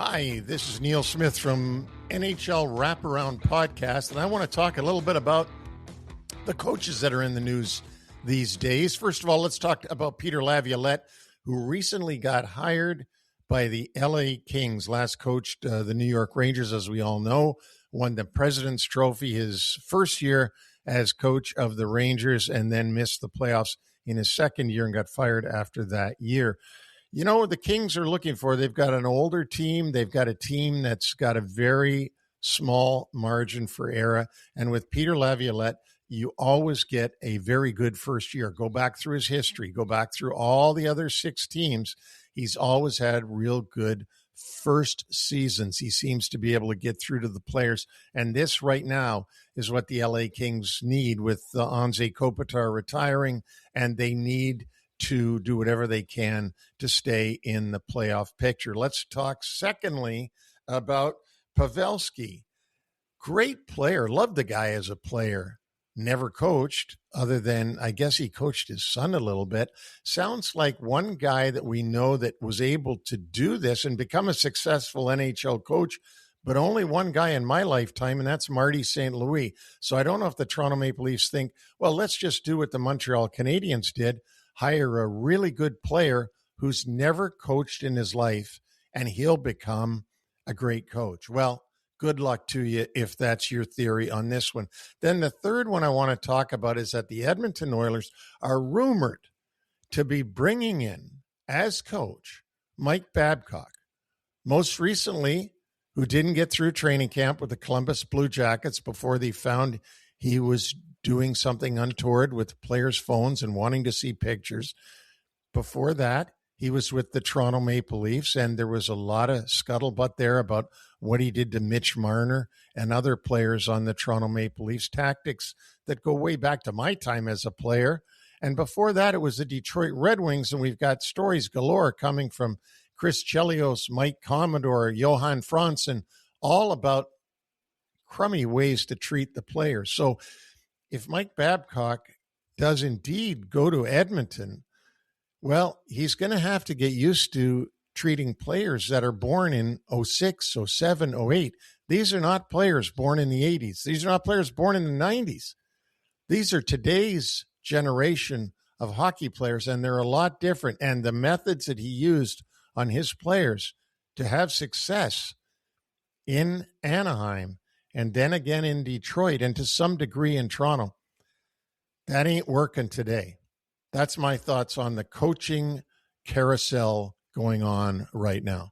Hi, this is Neil Smith from NHL Wraparound Podcast, and I want to talk a little bit about the coaches that are in the news these days. First of all, let's talk about Peter Laviolette, who recently got hired by the LA Kings. Last coached the New York Rangers, as we all know, won the President's Trophy his first year as coach of the Rangers, and then missed the playoffs in his second year and got fired after that year. You know what the Kings are looking for? They've got an older team. They've got a team that's got a very small margin for error. And with Peter Laviolette, you always get a very good first year. Go back through his history. Go back through all the other 6 teams. He's always had real good first seasons. He seems to be able to get through to the players. And this right now is what the LA Kings need with Anze Kopitar retiring, and they need to do whatever they can to stay in the playoff picture. Let's talk, secondly, about Pavelski. Great player. Loved the guy as a player. Never coached, other than, I guess he coached his son a little bit. Sounds like one guy that we know that was able to do this and become a successful NHL coach, but only one guy in my lifetime, and that's Marty St. Louis. So I don't know if the Toronto Maple Leafs think, well, let's just do what the Montreal Canadiens did, hire a really good player who's never coached in his life, and he'll become a great coach. Well, good luck to you if that's your theory on this one. Then the third one I want to talk about is that the Edmonton Oilers are rumored to be bringing in, as coach, Mike Babcock. Most recently, who didn't get through training camp with the Columbus Blue Jackets before they found he was doing something untoward with players' phones and wanting to see pictures. Before that, he was with the Toronto Maple Leafs, and there was a lot of scuttlebutt there about what he did to Mitch Marner and other players on the Toronto Maple Leafs, tactics that go way back to my time as a player. And before that, it was the Detroit Red Wings, and we've got stories galore coming from Chris Chelios, Mike Commodore, Johan Franzen, all about crummy ways to treat the players. So if Mike Babcock does indeed go to Edmonton, well, he's going to have to get used to treating players that are born in 06, 07, 08. These are not players born in the 80s. These are not players born in the 90s. These are today's generation of hockey players, and they're a lot different. And the methods that he used on his players to have success in Anaheim and then again in Detroit and to some degree in Toronto, that ain't working today. That's my thoughts on the coaching carousel going on right now.